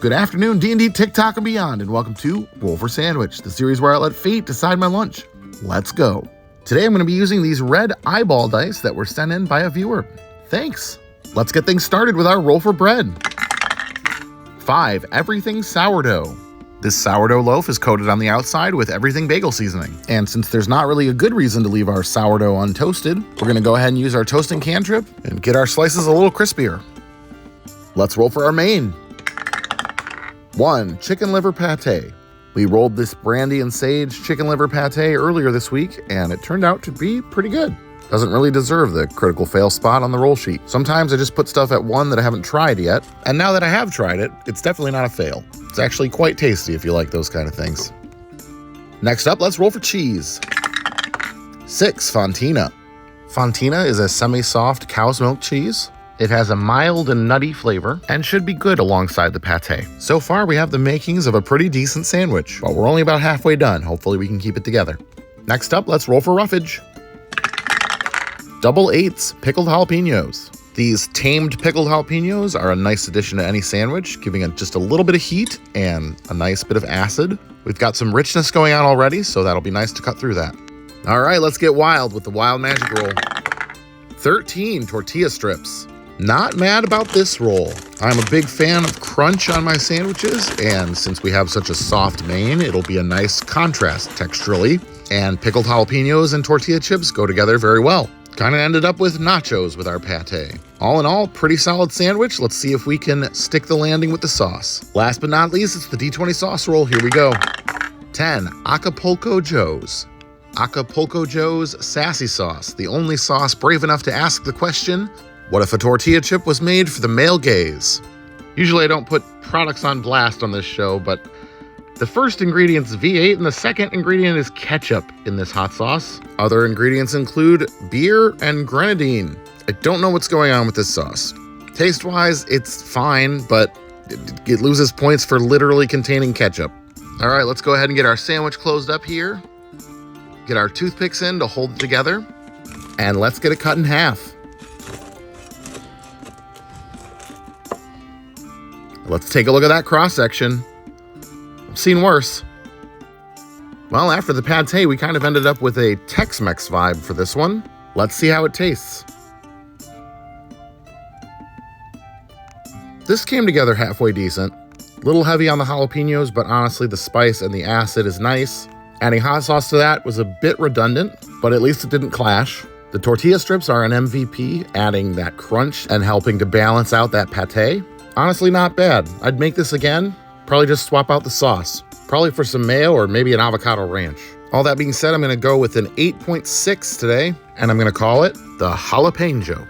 Good afternoon, D&D, TikTok, and beyond, and welcome to Roll for Sandwich, the series where I let fate decide my lunch. Let's go. Today I'm going to be using these red eyeball dice that were sent in by a viewer. Thanks. Let's get things started with our roll for bread. 5. Everything sourdough. This sourdough loaf is coated on the outside with everything bagel seasoning. And since there's not really a good reason to leave our sourdough untoasted, we're going to go ahead and use our toasting cantrip and get our slices a little crispier. Let's roll for our main. 1. Chicken liver pate. We rolled this brandy and sage chicken liver pate earlier this week, and it turned out to be pretty good. Doesn't really deserve the critical fail spot on the roll sheet. Sometimes I just put stuff at 1 that I haven't tried yet, and now that I have tried it, it's definitely not a fail. It's actually quite tasty if you like those kind of things. Next up, let's roll for cheese. 6. Fontina. Fontina is a semi-soft cow's milk cheese. It has a mild and nutty flavor and should be good alongside the pate. So far, we have the makings of a pretty decent sandwich, but we're only about halfway done. Hopefully we can keep it together. Next up, let's roll for roughage. Double 8s pickled jalapenos. These tamed pickled jalapenos are a nice addition to any sandwich, giving it just a little bit of heat and a nice bit of acid. We've got some richness going on already, so that'll be nice to cut through that. All right, let's get wild with the wild magic roll. 13 tortilla strips. Not mad about this roll. I'm a big fan of crunch on my sandwiches, and since we have such a soft main, it'll be a nice contrast texturally, and pickled jalapenos and tortilla chips go together very well. Kind of ended up with nachos with our pate. All in all, pretty solid sandwich. Let's see if we can stick the landing with the sauce. Last but not least, it's the D20 sauce roll. Here we go. 10. Acapulco Joe's. Acapulco Joe's sassy sauce, the only sauce brave enough to ask the question, what if a tortilla chip was made for the male gaze? Usually I don't put products on blast on this show, but the first ingredient's V8 and the second ingredient is ketchup in this hot sauce. Other ingredients include beer and grenadine. I don't know what's going on with this sauce. Taste-wise, it's fine, but it loses points for literally containing ketchup. All right, let's go ahead and get our sandwich closed up here. Get our toothpicks in to hold it together. And let's get it cut in half. Let's take a look at that cross-section. I've seen worse. Well, after the pate, we kind of ended up with a Tex-Mex vibe for this one. Let's see how it tastes. This came together halfway decent. A little heavy on the jalapenos, but honestly, the spice and the acid is nice. Adding hot sauce to that was a bit redundant, but at least it didn't clash. The tortilla strips are an MVP, adding that crunch and helping to balance out that pate. Honestly, not bad. I'd make this again. Probably just swap out the sauce. Probably for some mayo or maybe an avocado ranch. All that being said, I'm going to go with an 8.6 today, and I'm going to call it the jalapeno.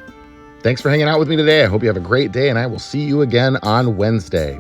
Thanks for hanging out with me today. I hope you have a great day, and I will see you again on Wednesday.